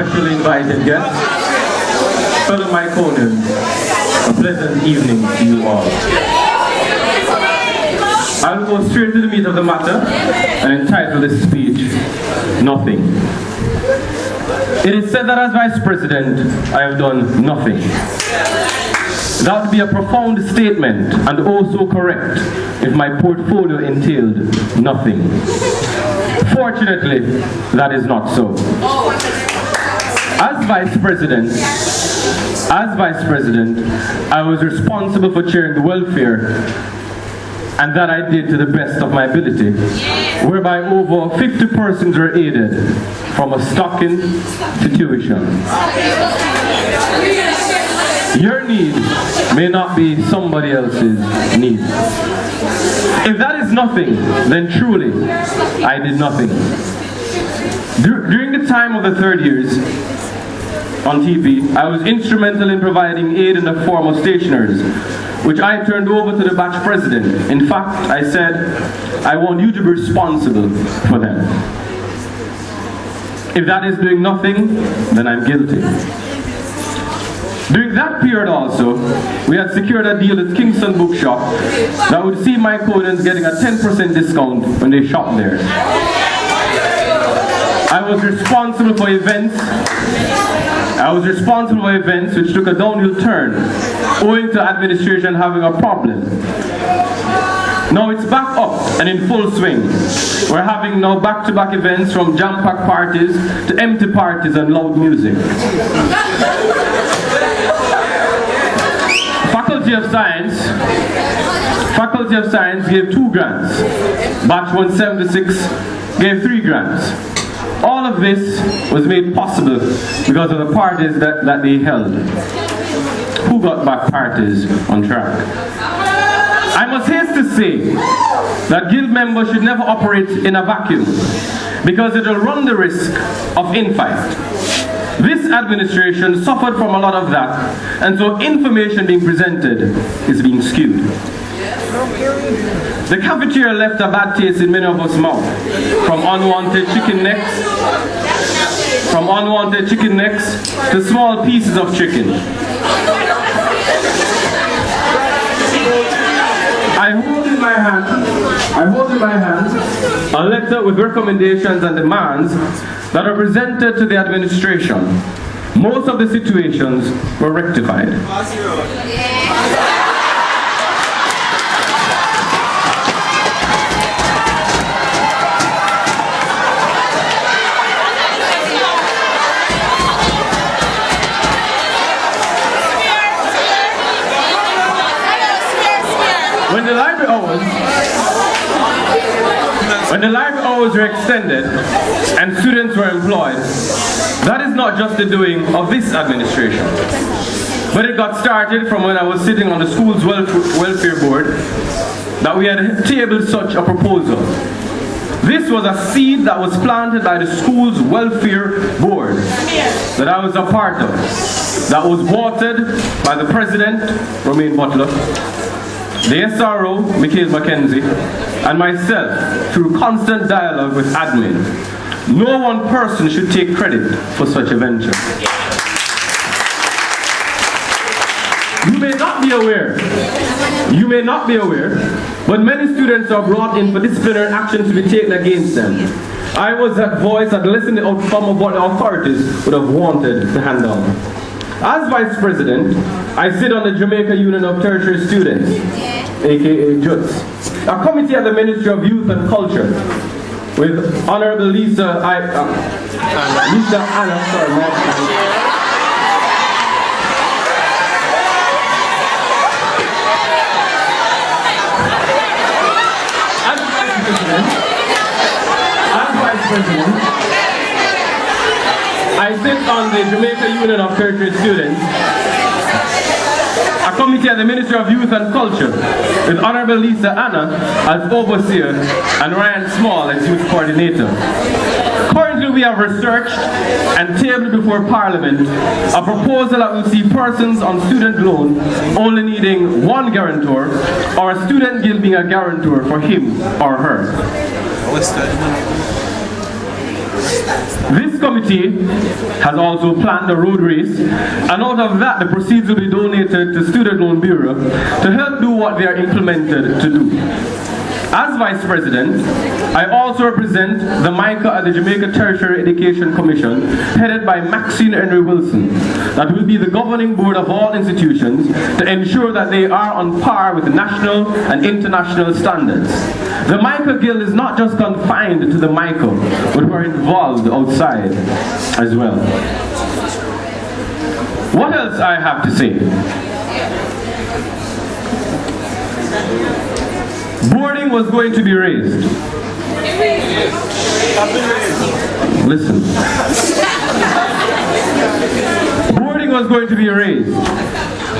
specially invited guests, fellow MICOians, a pleasant evening to you all. I'll go straight to the meat of the matter and entitle this speech, Nothing. It is said that as Vice President, I have done nothing. That would be a profound statement and also correct if my portfolio entailed nothing. Fortunately, that is not so. As Vice President, I was responsible for chairing the welfare, and that I did to the best of my ability, whereby over 50 persons were aided, from a stocking to tuition. Your need may not be somebody else's need. If that is nothing, then truly, I did nothing. During the time of the 3rd years on TP, I was instrumental in providing aid in the form of stationers, which I turned over to the batch president. In fact, I said, I want you to be responsible for them. If that is doing nothing, then I'm guilty. During that period also, we had secured a deal at Kingston Bookshop that would see MICOians getting a 10% discount when they shop there. I was responsible for events which took a downhill turn, owing to administration having a problem. Now it's back up and in full swing. We're having now back-to-back events, from jam-packed parties to empty parties and loud music. Faculty of Science gave 2 grants. Batch 176 gave 3 grants. All of this was made possible because of the parties that they held. Who got back parties on track? I must haste to say that guild members should never operate in a vacuum, because it will run the risk of infight. This administration suffered from a lot of that, and so information being presented is being skewed. The cafeteria left a bad taste in many of us' mouth, from unwanted chicken necks to small pieces of chicken. I hold in my hand a letter with recommendations and demands that are presented to the administration. Most of the situations were rectified. When the library hours were extended and students were employed, that is not just the doing of this administration, but it got started from when I was sitting on the school's welfare board, that we had tabled such a proposal. This was a seed that was planted by the school's welfare board that I was a part of, that was watered by the president, Romaine Butler, the SRO, Michael Mackenzie, and myself through constant dialogue with admin. No one person should take credit for such a venture. You may not be aware, but many students are brought in for disciplinary action to be taken against them. I was that voice that listened to the outcome of what the authorities would have wanted to handle. As Vice President, I sit on the Jamaica Union of Tertiary Students, aka JUTS, a committee at the Ministry of Youth and Culture, with Honorable Lisa Anna, As Vice President, I sit on the Jamaica Union of Tertiary Students, a committee at the Ministry of Youth and Culture, with Honorable Lisa Anna as overseer and Ryan Small as youth coordinator. Currently, we have researched and tabled before Parliament a proposal that will see persons on student loan only needing 1 guarantor, or a student guild being a guarantor for him or her. This committee has also planned a road race, and out of that the proceeds will be donated to Student Loan Bureau to help do what they are implemented to do. As Vice President, I also represent the MICO at the Jamaica Tertiary Education Commission, headed by Maxine Henry Wilson, that will be the governing board of all institutions to ensure that they are on par with national and international standards. The MICO Guild is not just confined to the MICO, but we are involved outside as well. What else I have to say? Boarding was going to be raised. Listen. Boarding was going to be raised.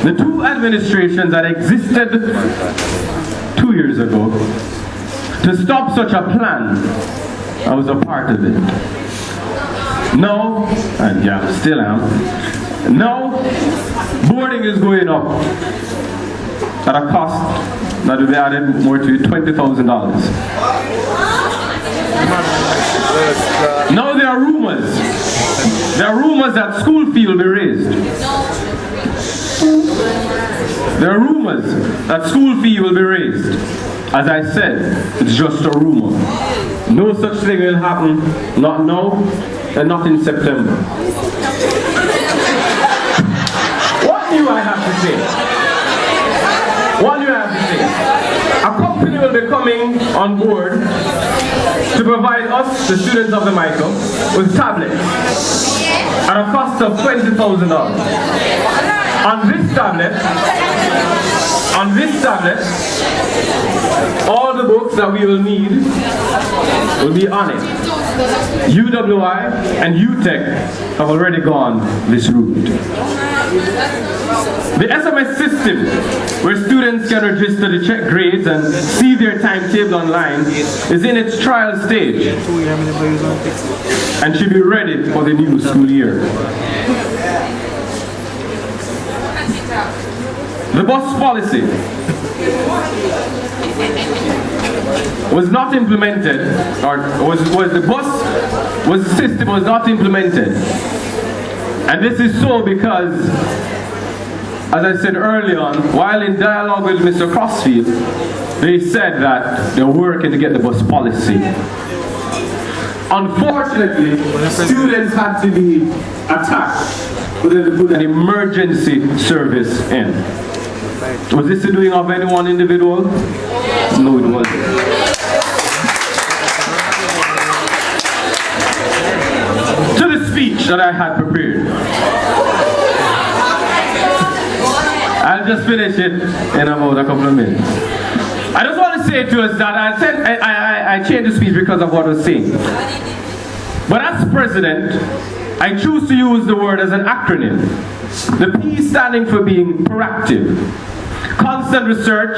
The two administrations that existed 2 years ago to stop such a plan, I was a part of it. Now, and yeah, still am. Now, boarding is going up at a cost that will be added more to $20,000. Now there are rumors. There are rumors that school fee will be raised. There are rumors that school fee will be raised. As I said, it's just a rumor. No such thing will happen, not now and not in September. What do I have to say? What do you have to say? A company will be coming on board to provide us, the students of the MICO, with tablets at a cost of $20,000. On this tablet, all the books that we will need will be on it. UWI and UTech have already gone this route. The SMS system, where students can register to check grades and see their timetable online, is in its trial stage and should be ready for the new school year. The bus policy was not implemented, the system was not implemented. And this is so because, as I said early on, while in dialogue with Mr. Crossfield, they said that they're working to get the bus policy. Unfortunately, students had to be attacked for them to put an emergency service in. Was this the doing of any one individual? No, it wasn't. To the speech that I had prepared. I'll just finish it in about a couple of minutes. I just want to say to us that I changed the speech because of what I was saying. But as president, I choose to use the word as an acronym. The P standing for being proactive. Constant research,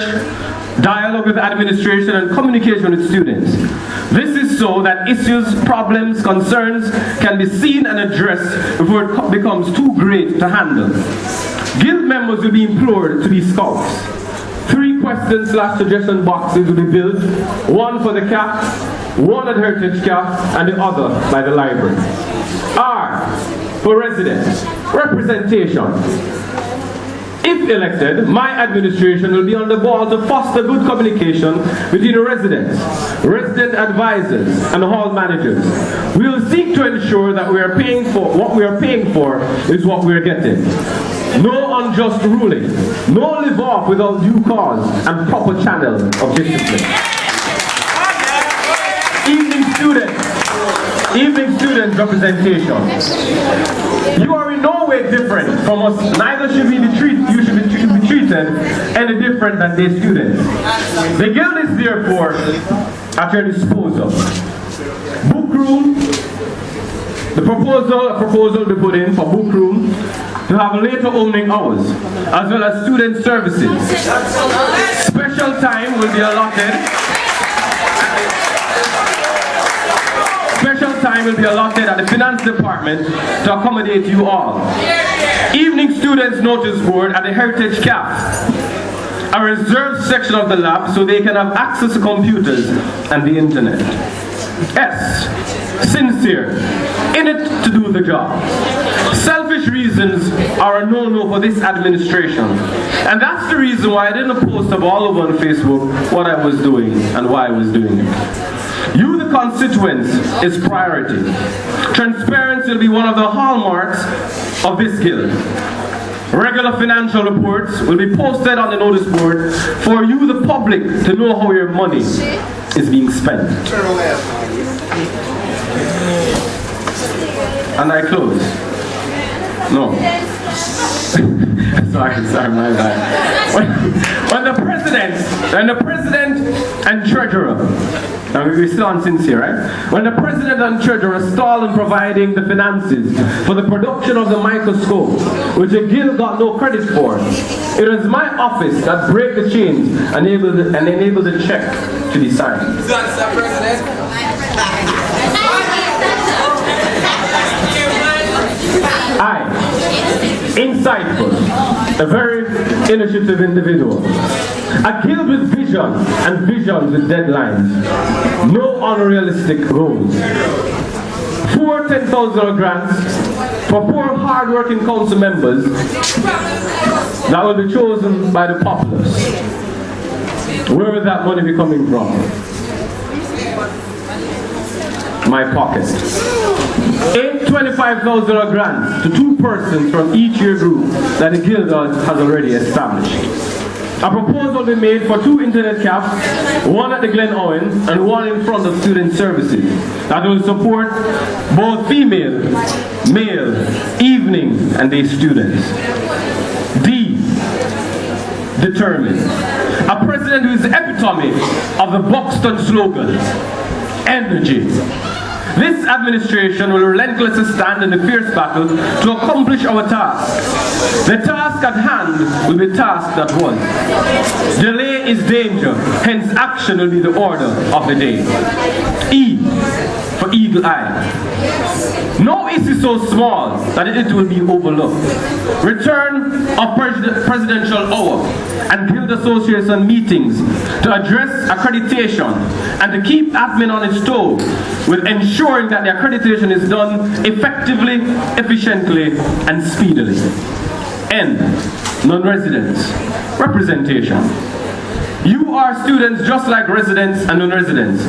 dialogue with administration, and communication with students. This is so that issues, problems, concerns can be seen and addressed before it becomes too great to handle. Guild members will be implored to be scouts. 3 question/suggestion boxes will be built, one for the CAF, one at Heritage CAF, and the other by the library. R for residents, representation. If elected, my administration will be on the ball to foster good communication between residents, resident advisors, and hall managers. We will seek to ensure that what we are paying for is what we are getting. No unjust ruling, no live off without due cause, and proper channel of discipline. Evening students representation. You are in no way different from us. Neither should you should be treated any different than these students. The Guild is therefore at your disposal. Book room. The proposal to put in for book room to have later opening hours, as well as student services. Special time will be allotted. Special time will be allotted at the finance department to accommodate you all. Evening students notice board at the Heritage CAF. A reserved section of the lab so they can have access to computers and the internet. S. sincere, in it to do the job. Selfish reasons are a no-no for this administration. And that's the reason why I didn't post up all over on Facebook what I was doing and why I was doing it. You, the constituents, is priority. Transparency will be one of the hallmarks of this guild. Regular financial reports will be posted on the notice board for you, the public, to know how your money is being spent. And I close. No. sorry, my bad. When the president and treasurer, now we're still on sincere, right? When the president and treasurer stall in providing the finances for the production of the microscope, which the guild got no credit for, it is my office that break the chains and enable the check to be signed. I, insightful, a very initiative individual, a guild with vision and visions with deadlines, no unrealistic goals. 4 $10,000 grants for 4 hard-working council members that will be chosen by the populace. Where will that money be coming from? My pocket. 8 $25,000 grants to 2 persons from each year group that the guild has already established. A proposal will be made for 2 internet cafes, one at the Glen Owen and one in front of student services, that will support both female, male, evening and day students. D, determined. A president who is the epitome of the Buxton slogan, energy. This administration will relentlessly stand in the fierce battle to accomplish our task. The task at hand will be task that was. Delay is danger, hence action will be the order of the day. E, for eagle eye. No issue so small that it will be overlooked. Return of presidential hour and guild association meetings to address accreditation and to keep admin on its toes with ensuring that the accreditation is done effectively, efficiently, and speedily. N, non-residents, representation. You are students just like residents and non-residents,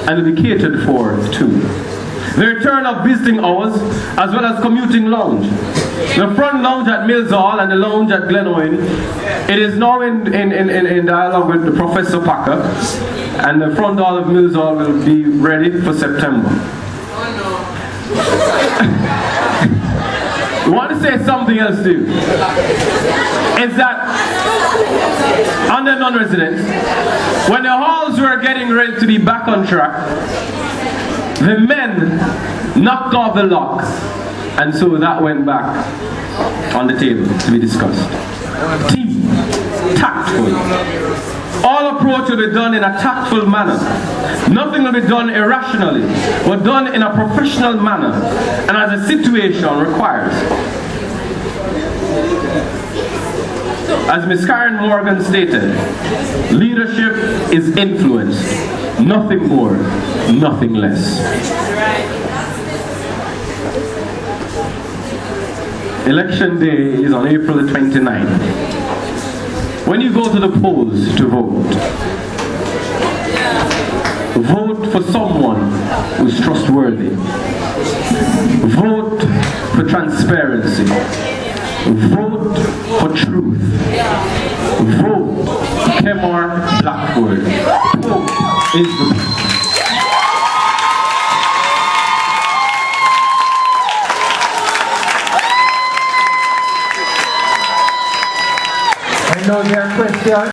and will be catered for too. The return of visiting hours as well as commuting lounge. The front lounge at Mills Hall and the lounge at Glen Owen, it is now in dialogue with the Professor Packer, and the front hall of Mills Hall will be ready for September. I want to say something else too. Is that under non-residents, when the halls were getting ready to be back on track, the men knocked off the locks, and so that went back on the table to be discussed. T, tactful. All approach will be done in a tactful manner. Nothing will be done irrationally, but done in a professional manner and as the situation requires. As Ms. Karen Morgan stated, leadership is influence, nothing more, nothing less. Election day is on April the 29th. When you go to the polls to vote, vote for someone who's trustworthy. Vote for transparency. Vote for truth. Vote Kemar Blackford. Vote is the I know there are questions.